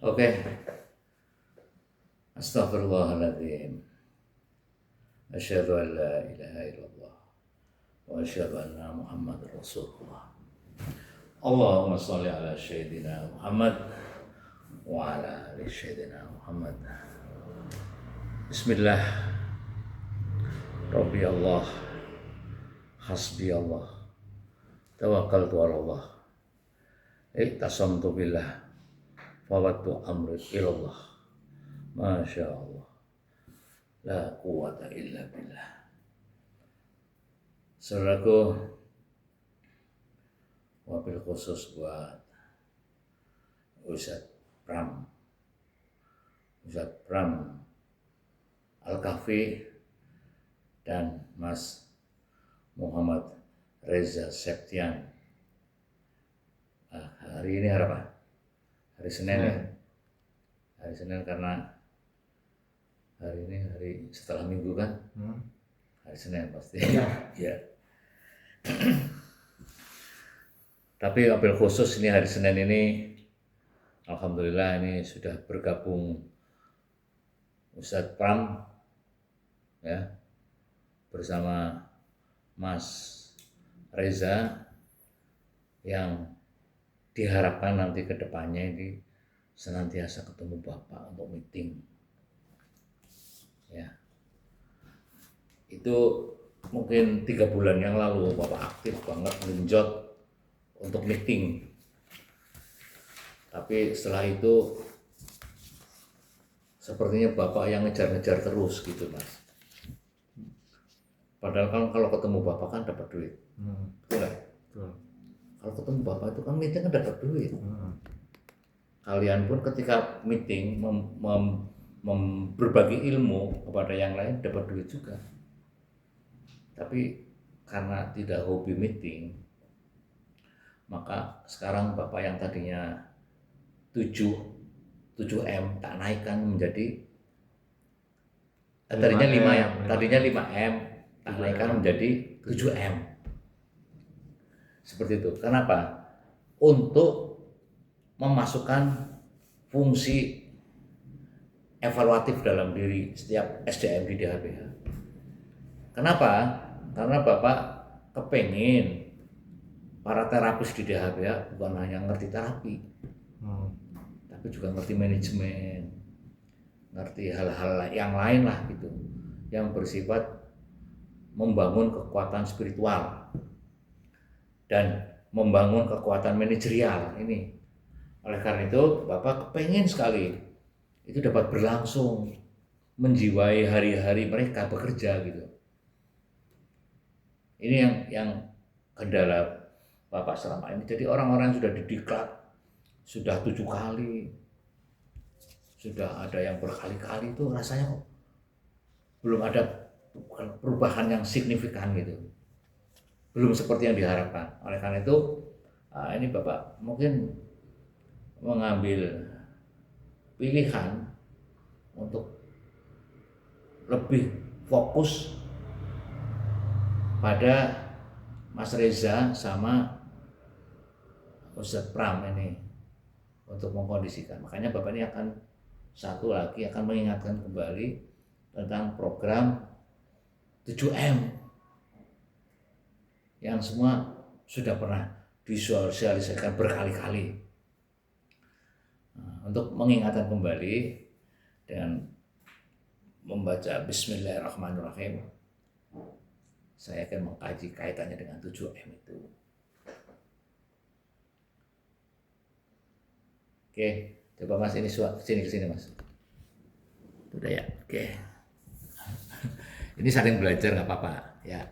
Oke, Astaghfirullahaladzim. Asyhadu an la ilaha illallah wa asyhadu anna Muhammad Rasulullah. Allahumma salli ala Sayyidina Muhammad wa ala ali Sayyidina Muhammad. Bismillah. Rabbi Allah, hasbi Allah, tawakkaltu ala Allah, iktasamtu billah, fawattu amri ilallah. Masya Allah, la quwata illa billah. Saudaraku, wabil khusus buat Ustadz Pram Al-Kahfi dan Mas Muhammad Reza Septian. Hari ini hari apa? Hari Senin ya? Hari Senin karena hari ini hari setelah Minggu kan? Hari Senin pasti. Ya. Tapi wabil khusus ini hari Senin ini, alhamdulillah ini sudah bergabung Ustadz Pram ya bersama Mas Reza yang diharapkan nanti ke depannya ini senantiasa ketemu Bapak untuk meeting. Ya. Itu mungkin 3 bulan yang lalu Bapak aktif banget menjot untuk meeting. Tapi setelah itu sepertinya Bapak yang ngejar-ngejar terus gitu, Mas. Padahal kan kalau ketemu Bapak kan dapat duit. Betul nggak? Kalau ketemu Bapak itu kan meeting kan dapat duit. Kalian pun ketika meeting berbagi ilmu kepada yang lain dapat duit juga. Tapi karena tidak hobi meeting, maka sekarang Bapak yang tadinya 7M tak naikkan menjadi tadinya 5M, tadinya 5M tak naikkan menjadi 7M. Seperti itu. Kenapa? Untuk memasukkan fungsi evaluatif dalam diri setiap SDM di DHBH. Kenapa? Karena Bapak kepengin para terapis di DHBH bukan hanya ngerti terapi, tapi juga ngerti manajemen, ngerti hal-hal yang lain lah gitu, yang bersifat membangun kekuatan spiritual dan membangun kekuatan manajerial ini. Oleh karena itu Bapak kepengen sekali itu dapat berlangsung, menjiwai hari-hari mereka bekerja gitu. Ini yang kendala Bapak selama ini. Jadi orang-orang sudah didiklat, sudah 7 kali, sudah ada yang berkali-kali, itu rasanya kok belum ada perubahan yang signifikan gitu, belum seperti yang diharapkan. Oleh karena itu ini Bapak mungkin mengambil pilihan untuk lebih fokus pada Mas Reza sama Ustadz Pram ini untuk mengkondisikan. Makanya Bapak ini akan satu lagi akan mengingatkan kembali tentang program 7M yang semua sudah pernah disosialisasikan berkali-kali. Untuk mengingatkan kembali dengan membaca Bismillahirrahmanirrahim, saya akan mengkaji kaitannya dengan 7M itu. Oke, coba Mas ini sini Mas. Udah ya, oke. Ini saling belajar nggak apa-apa ya,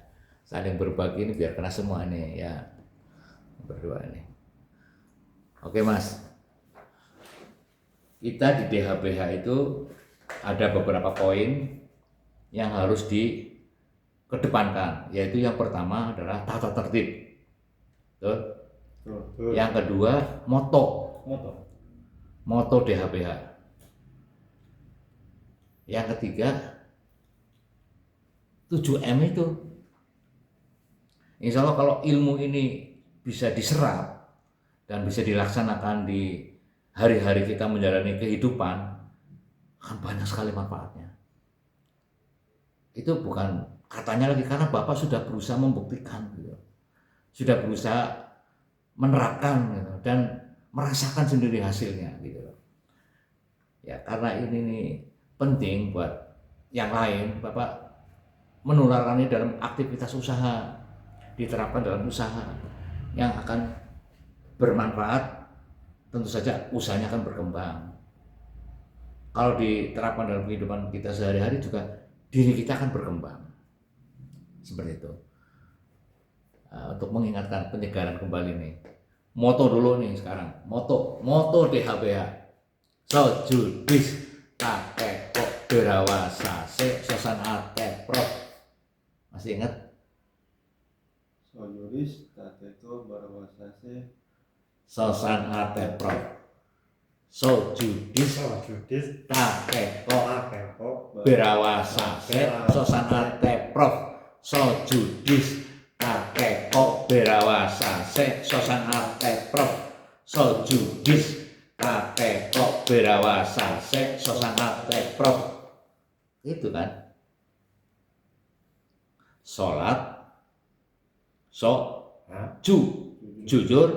saling berbagi ini biar kena semua nih ya, berdua nih. Oke Mas, kita di DHBH itu ada beberapa poin yang harus dikedepankan, yaitu yang pertama adalah tata tertib. Betul? Yang kedua moto DHBH. Yang ketiga 7M itu. Insya Allah kalau ilmu ini bisa diserap dan bisa dilaksanakan di hari-hari kita menjalani kehidupan akan banyak sekali manfaatnya. Itu bukan katanya lagi, karena Bapak sudah berusaha membuktikan gitu. Sudah berusaha menerapkan gitu, dan merasakan sendiri hasilnya gitu. Ya karena ini nih penting buat yang lain, Bapak menularkannya dalam aktivitas usaha, diterapkan dalam usaha yang akan bermanfaat. Tentu saja usahanya akan berkembang. Kalau diterapkan dalam kehidupan kita sehari-hari juga, diri kita akan berkembang. Seperti itu. Untuk mengingatkan penyegaran kembali nih. Moto dulu nih sekarang. Moto DHBH. Sojudis kakek kok berawasa se sosan ate prof. Masih ingat? Sojudis kakek kok berawasa se Sosan ate prof. Sojudis kakek kok berawasa se sosan ate prof. Sojudis kakek kok berawasa se sosan ate prof. Sojudis kakek kok berawasa se sosan ate prof. Itu kan. Sholat, jujur,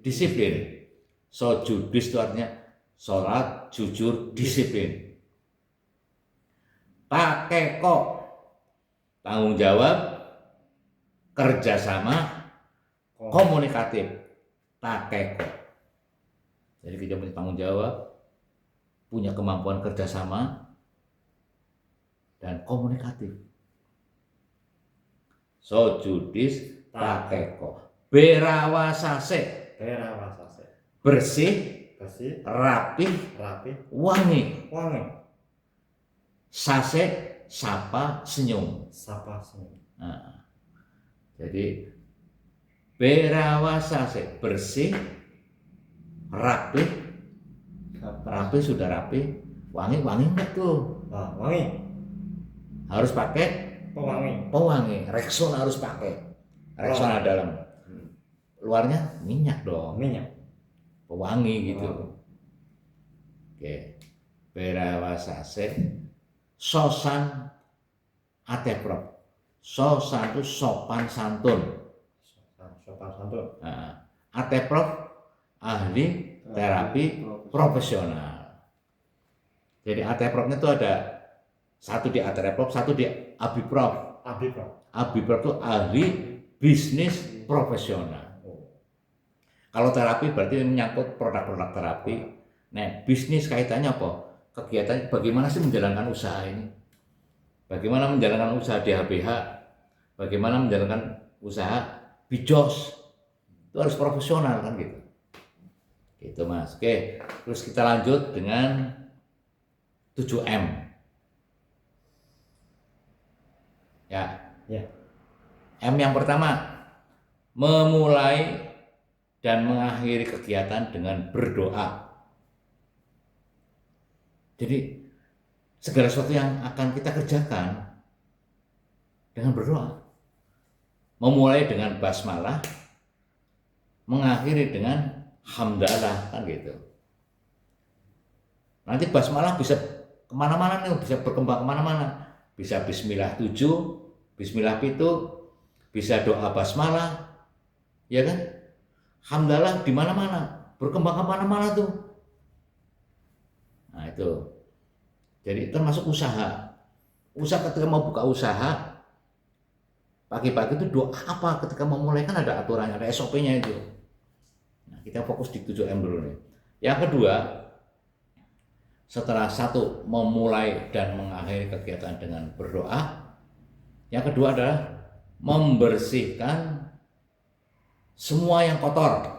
disiplin. Judis itu artinya sholat, jujur, disiplin. Takeko, tanggung jawab, kerjasama, komunikatif. Takeko. Jadi kita punya tanggung jawab, punya kemampuan kerjasama, dan komunikatif. Sojudis takeko. Berawasase. Bersih, rapi, wangi. Sase, sapa, senyum. Nah, jadi berawasase, bersih, rapi sudah rapi, wangi enggak tuh? Wangi. Harus pakai pewangi. Rexona harus pakai. Rexona dalam. Luarnya minyak dong. Pewangi gitu. Oke. Berawasase sosan ateprop. Sosan itu sopan santun. Nah, ateprop ahli terapi profesional. Jadi ateprofnya itu ada satu di ateprop, satu di abiprop. Abiprop itu ahli bisnis profesional. Kalau terapi berarti menyangkut produk-produk terapi. Nah, bisnis kaitannya apa? Kegiatan bagaimana sih menjalankan usaha ini? Bagaimana menjalankan usaha DHBH? Bagaimana menjalankan usaha Bijos? Itu harus profesional kan gitu. Gitu Mas. Oke, terus kita lanjut dengan 7M. Ya. M yang pertama, memulai dan mengakhiri kegiatan dengan berdoa. Jadi segala sesuatu yang akan kita kerjakan dengan berdoa. Memulai dengan basmalah, mengakhiri dengan hamdalah, kan gitu. Nanti basmalah bisa kemana-mana nih, bisa berkembang kemana-mana. Bisa bismillah 7, bismillah 7, bisa doa basmalah, ya kan? Hamdalah di mana-mana, berkembang kemana-mana tuh. Nah itu, jadi termasuk usaha. Usaha ketika mau buka usaha, pagi-pagi itu doa apa ketika mau mulai, kan ada aturannya, ada SOP-nya itu. Nah, kita fokus di 7M dulu nih. Yang kedua, setelah satu memulai dan mengakhiri kegiatan dengan berdoa, yang kedua adalah membersihkan semua yang kotor.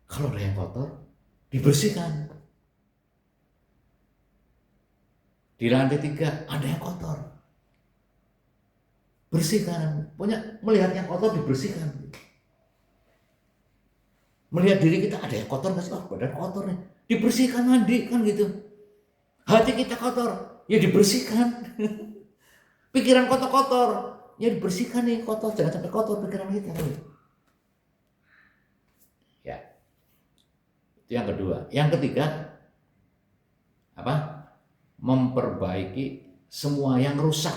Kalau ada yang kotor, dibersihkan. Di lantai 3 ada yang kotor, bersihkan. Pokoknya melihat yang kotor dibersihkan. Melihat diri kita ada yang kotor nggak sih? Oh, badan kotor nih, dibersihkan, mandi kan gitu. Hati kita kotor, ya dibersihkan. Pikiran kotor-kotor, ya dibersihkan nih, kotor, jangan sampai kotor pikiran kita. Itu yang kedua. Yang ketiga, apa? Memperbaiki semua yang rusak.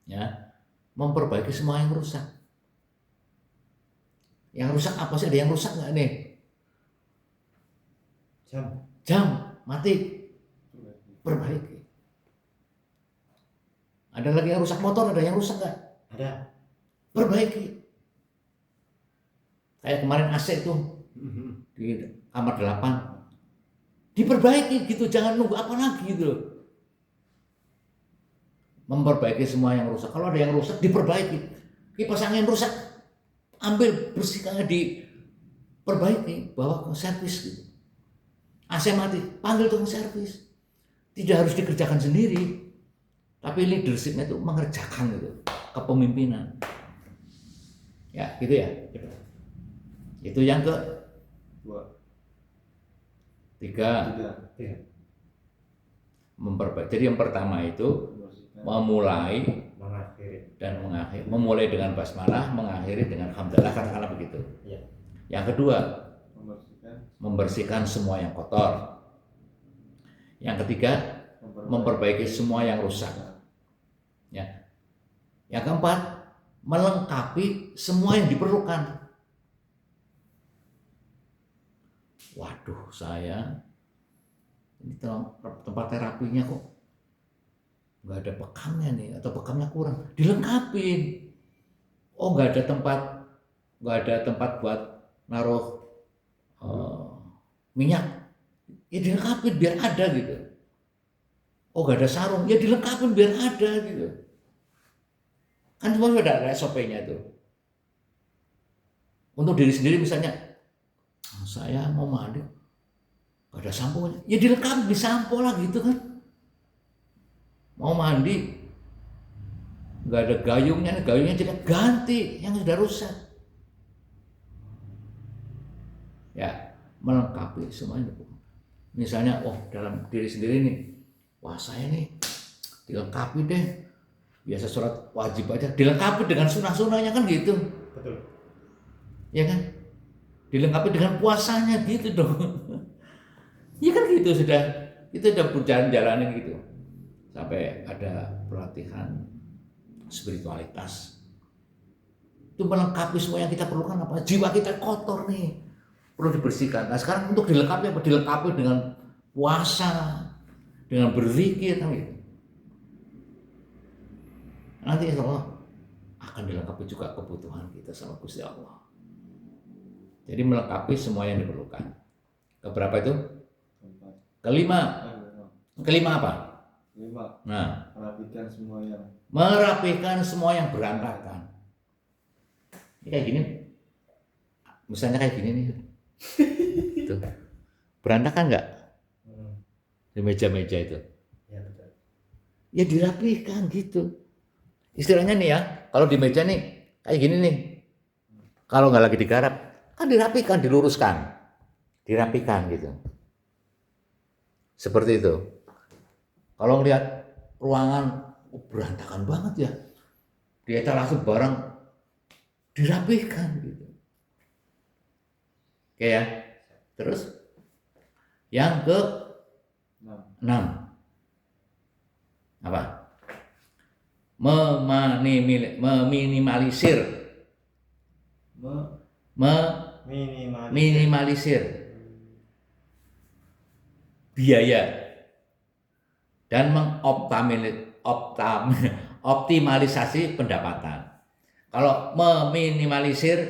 Ya, memperbaiki semua yang rusak. Yang rusak apa sih? Ada yang rusak nggak nih? Jam mati, perbaiki. Ada lagi yang rusak motor, ada yang rusak nggak? Ada. Perbaiki. Kayak kemarin AC itu di kamar 8, diperbaiki gitu, jangan nunggu apa lagi gitu loh. Memperbaiki semua yang rusak. Kalau ada yang rusak, diperbaiki. Kipas angin rusak, ambil bersihkannya, diperbaiki, bawa ke servis gitu. AC mati, panggil tukang servis. Tidak harus dikerjakan sendiri, tapi leadershipnya itu mengerjakan gitu, kepemimpinan. Ya, gitu ya. Itu yang ketiga. Memperbaiki. Jadi yang pertama itu memulai dan mengakhiri. Memulai dengan basmalah, mengakhiri dengan hamdalah, katakanlah begitu. Ya. Yang kedua, membersihkan semua yang kotor. Yang ketiga, memperbaiki semua yang rusak. Ya. Yang keempat, melengkapi semua yang diperlukan. Waduh, saya ini tempat terapinya kok nggak ada bekamnya nih, atau bekamnya kurang, dilengkapin. Oh, nggak ada tempat buat naruh minyak, ya dilengkapin biar ada gitu. Oh, nggak ada sarung, ya dilengkapin biar ada gitu. Kan semua sudah ada SOP-nya tuh. Untuk diri sendiri misalnya, saya mau mandi, gak ada sampo-nya, ya dilengkapi, disampo lah gitu kan. Mau mandi, gak ada gayungnya jelek, ganti yang sudah rusak. Ya, melengkapi semuanya. Misalnya, dalam diri sendiri nih, saya nih dilengkapi deh, biasa sholat wajib aja, dilengkapi dengan sunah-sunahnya kan gitu. Betul. Ya kan? Dilengkapi dengan puasanya gitu dong. Ya kan gitu, kita udah berjalan-jalanin gitu. Sampai ada pelatihan spiritualitas. Itu melengkapi semua yang kita perlukan apa? Jiwa kita kotor nih, perlu dibersihkan. Nah sekarang untuk dilengkapi apa? Dilengkapi dengan puasa, dengan berzikir kan gitu. Nanti insya Allah akan dilengkapi juga kebutuhan kita sama Gusti Allah. Jadi melengkapi semua yang diperlukan. Keberapa itu? Kelima. Kelima apa? Nah, merapikan semua yang berantakan. Ini kayak gini. Misalnya kayak gini nih. Tuh. Berantakan nggak? Di meja-meja itu. Ya, betul. Ya dirapikan gitu. Istilahnya nih ya, kalau di meja nih kayak gini nih. Kalau nggak lagi digarap, kan dirapikan, diluruskan, dirapikan gitu. Seperti itu. Kalau ngelihat ruangan berantakan banget ya, di etalase barang dirapikan gitu. Oke ya. Terus yang ke-6 apa? Meminimalisir. Minimalisir biaya dan mengoptimalisasi pendapatan. Kalau meminimalisir,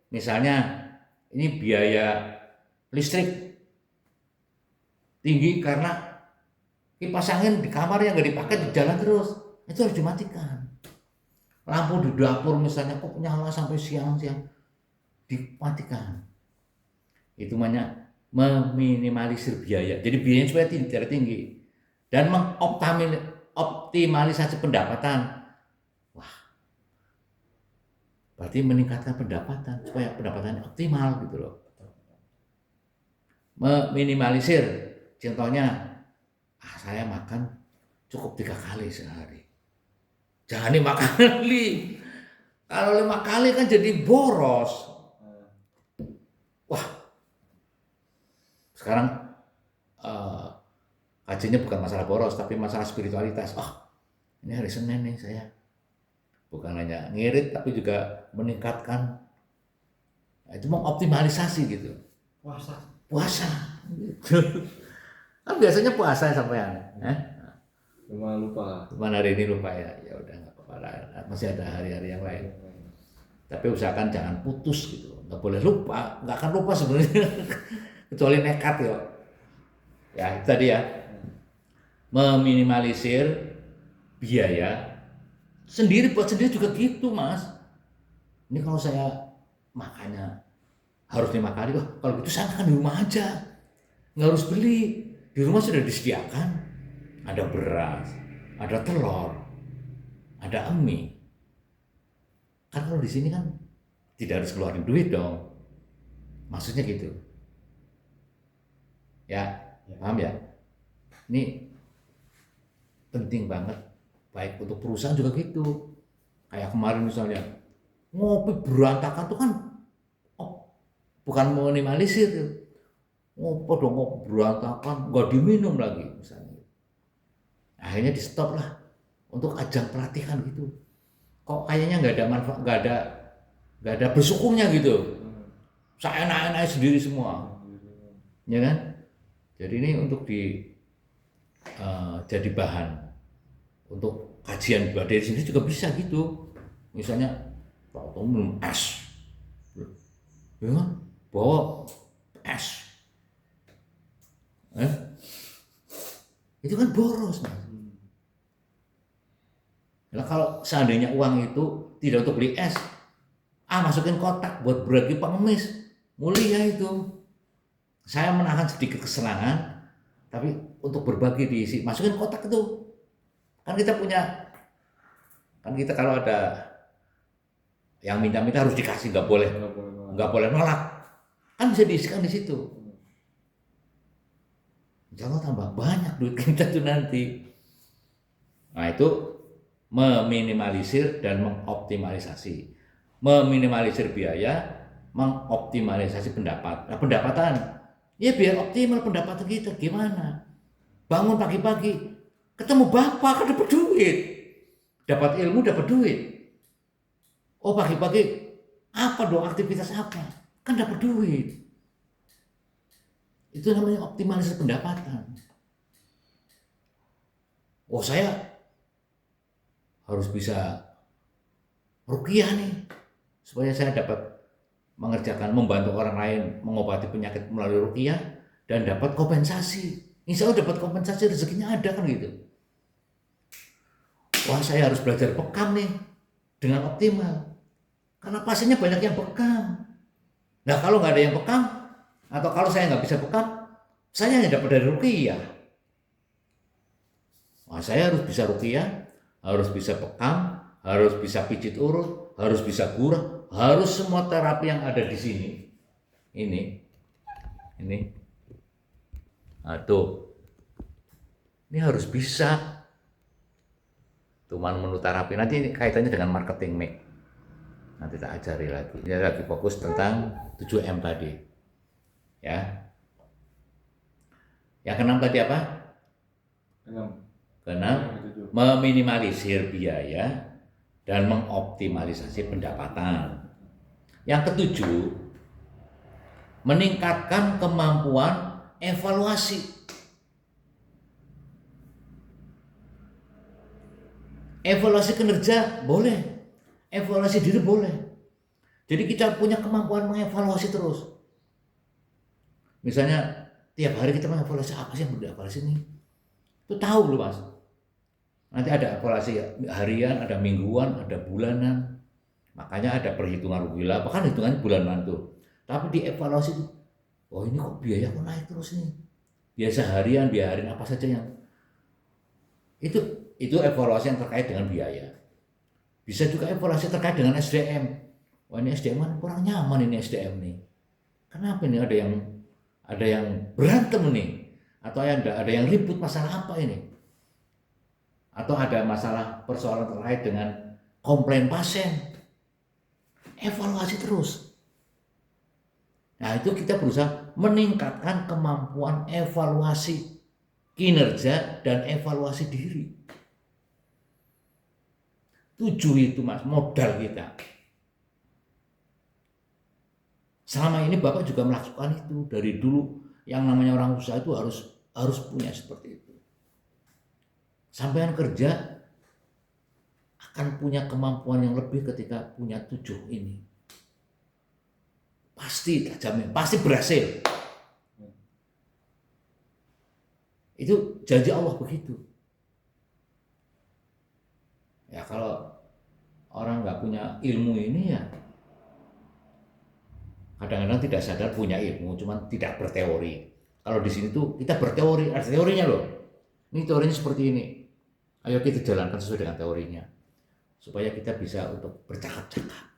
misalnya ini biaya listrik tinggi karena kipas angin di kamar yang nggak dipakai di jalan terus, itu harus dimatikan. Lampu di dapur misalnya kok nyala sampai siang-siang, dimatikan. Itu namanya meminimalisir biaya. Jadi biayanya supaya tidak tinggi dan mengoptimalisasi pendapatan. Wah, berarti meningkatkan pendapatan supaya pendapatannya optimal gitu loh. Meminimalisir, contohnya, saya makan cukup 3 kali sehari. Jangan 5 kali. Kalau 5 kali kan jadi boros. Sekarang kajiannya bukan masalah boros, tapi masalah spiritualitas. Ini hari Senin nih saya. Bukan hanya ngirit, tapi juga meningkatkan. Itu mengoptimalisasi gitu. Puasa. Gitu. Kan biasanya puasa sampean. Cuma lupa. Cuman hari ini lupa ya. Ya udah nggak apa-apa lah. Masih ada hari-hari yang lain. Tapi usahakan jangan putus gitu. Nggak boleh lupa. Nggak akan lupa sebenarnya. Kecuali nekat ya. Ya itu tadi ya. Meminimalisir biaya. Sendiri buat sendiri juga gitu mas. Ini kalau saya makannya harus 5 kali. Wah kalau gitu saya makan di rumah aja. Nggak harus beli. Di rumah sudah disediakan. Ada beras. Ada telur. Ada mie. Kan kalau di sini kan tidak harus keluarin duit dong. Maksudnya gitu. Ya, paham ya? Ini penting banget. Baik untuk perusahaan juga gitu. Kayak kemarin misalnya ngopi berantakan tuh kan bukan minimalisir. Ngopi dong ngopi berantakan, nggak diminum lagi misalnya. Akhirnya di stop lah untuk ajang pelatihan gitu. Kok kayaknya nggak ada manfaat, nggak ada bersyukurnya gitu. Saya enak-enak sendiri semua, ya kan? Jadi ini untuk jadi bahan untuk kajian dari sini juga bisa gitu. Misalnya waktu minum es, ya kan? Bawa es, itu kan boros mas. Nah, kalau seandainya uang itu tidak untuk beli es, masukin kotak buat berbagi pengemis, mulia itu. Saya menahan sedikit kesenangan, tapi untuk berbagi diisi, masukin kotak itu. Kan kita punya, kan kita kalau ada yang minta-minta harus dikasih, nggak boleh nolak. Kan bisa diisikan di situ. Insya Allah tambah banyak duit kita tuh nanti. Nah itu meminimalisir dan mengoptimalisasi. Meminimalisir biaya, mengoptimalisasi pendapatan. Ya biar optimal pendapatan kita gimana? Bangun pagi-pagi, ketemu bapak kan dapat duit. Dapat ilmu, dapat duit. Oh pagi-pagi apa dong aktivitas apa? Kan dapat duit. Itu namanya optimalisasi pendapatan. Oh saya harus bisa ruqyah nih supaya saya dapat mengerjakan, membantu orang lain mengobati penyakit melalui ruqyah dan dapat kompensasi. Insya Allah dapat kompensasi, rezekinya ada kan gitu. Wah saya harus belajar bekam nih dengan optimal karena pasiennya banyak yang bekam. Nah kalau nggak ada yang bekam atau kalau saya nggak bisa bekam, saya hanya dapat dari ruqyah. Wah saya harus bisa ruqyah, harus bisa bekam, harus bisa pijit urut, harus bisa gurah, harus semua terapi yang ada di sini. Ini. Tuh. Ini harus bisa. Cuman menu terapi. Nanti ini kaitannya dengan marketing Mik. Nanti tak ajari lagi. Ini lagi fokus tentang 7M tadi. Ya. Yang keenam tadi apa? Keenam, meminimalisir biaya dan mengoptimalisasi pendapatan. Yang ketujuh, meningkatkan kemampuan evaluasi. Evaluasi kinerja boleh, evaluasi diri boleh. Jadi kita punya kemampuan mengevaluasi terus. Misalnya tiap hari kita mengevaluasi apa sih yang perlu dievaluasi nih? Itu tahu belum mas? Nanti ada evaluasi harian, ada mingguan, ada bulanan. Makanya ada perhitungan rugilah, bahkan hitungannya bulanan tuh. Tapi dievaluasi, oh ini kok biaya kok naik terus nih. Biasa harian, biarin apa saja yang itu evaluasi yang terkait dengan biaya. Bisa juga evaluasi terkait dengan SDM. Wah ini SDM kan kurang nyaman ini SDM nih. Kenapa ini ada yang berantem nih? Atau ada yang ribut masalah apa ini? Atau ada masalah persoalan terkait dengan komplain pasien. Evaluasi terus. Nah itu kita berusaha meningkatkan kemampuan evaluasi kinerja dan evaluasi diri. 7 itu Mas, modal kita. Selama ini Bapak juga melakukan itu dari dulu. Yang namanya orang usaha itu harus punya seperti itu. Sampean kerja akan punya kemampuan yang lebih ketika punya 7 ini. Pasti terjamin, pasti berhasil. Itu janji Allah begitu. Ya kalau orang nggak punya ilmu ini ya kadang-kadang tidak sadar punya ilmu, cuman tidak berteori. Kalau di sini tuh kita berteori, ada teorinya loh. Ini teorinya seperti ini. Ayo kita jalankan sesuai dengan teorinya. Supaya kita bisa untuk bercakap-cakap.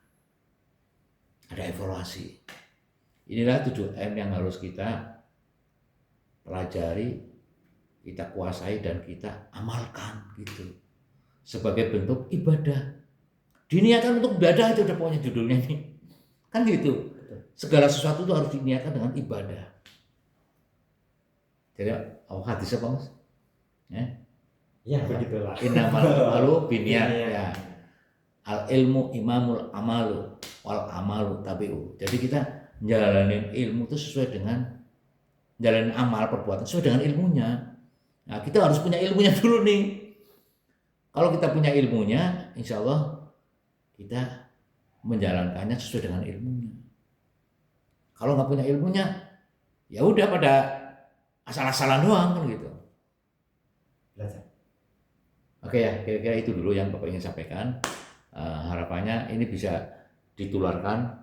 Ada evaluasi. Inilah 7M yang harus kita pelajari, kita kuasai dan kita amalkan gitu. Sebagai bentuk ibadah. Diniatkan untuk ibadah itu udah pokoknya judulnya nih. Kan gitu. Segala sesuatu itu harus diniatkan dengan ibadah. Jadi hadis apa Mas? Ya begitulah. Innamal a'malu binniyat ya. Al ilmu imamul amalu wal amalu tabi'u. Jadi kita jalanin ilmu itu sesuai dengan jalanin amal perbuatan sesuai dengan ilmunya. Nah kita harus punya ilmunya dulu nih. Kalau kita punya ilmunya, insya Allah kita menjalankannya sesuai dengan ilmunya. Kalau nggak punya ilmunya, ya udah pada asal-asalan doang kan gitu. Belajar. Oke ya, kira-kira itu dulu yang Bapak ingin sampaikan. Harapannya ini bisa ditularkan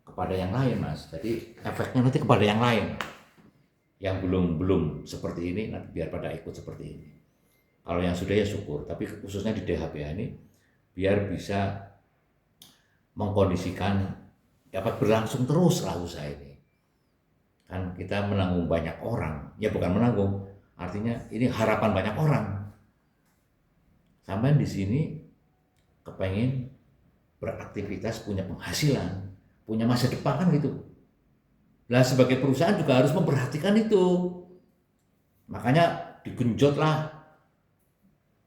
kepada yang lain, Mas. Jadi efeknya nanti kepada yang lain, yang belum seperti ini, nanti biar pada ikut seperti ini. Kalau yang sudah ya syukur, tapi khususnya di DHBH ini, biar bisa mengkondisikan dapat berlangsung terus lah usaha ini. Kan kita menanggung banyak orang, ya bukan menanggung, artinya ini harapan banyak orang. Sampai di sini kepengen beraktivitas, punya penghasilan, punya masa depan kan gitu. Nah sebagai perusahaan juga harus memperhatikan itu. Makanya digenjotlah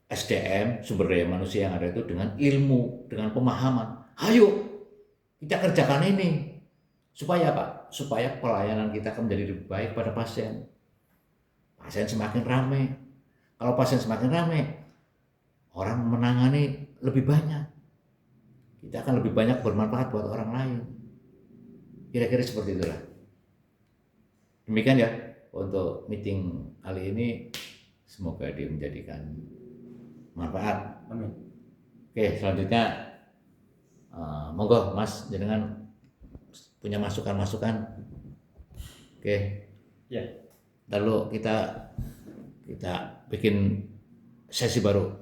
SDM, sumber daya manusia yang ada itu dengan ilmu, dengan pemahaman. Ayo kita kerjakan ini. Supaya apa? Supaya pelayanan kita akan menjadi lebih baik pada pasien. Pasien semakin ramai. Kalau pasien semakin ramai, orang menangani lebih banyak. Kita akan lebih banyak bermanfaat buat orang lain. Kira-kira seperti itulah. Demikian ya untuk meeting kali ini. Semoga dia menjadikan manfaat. Amin. Oke, selanjutnya monggo Mas jenengan punya masukan-masukan. Oke. Ya. Lalu kita bikin sesi baru.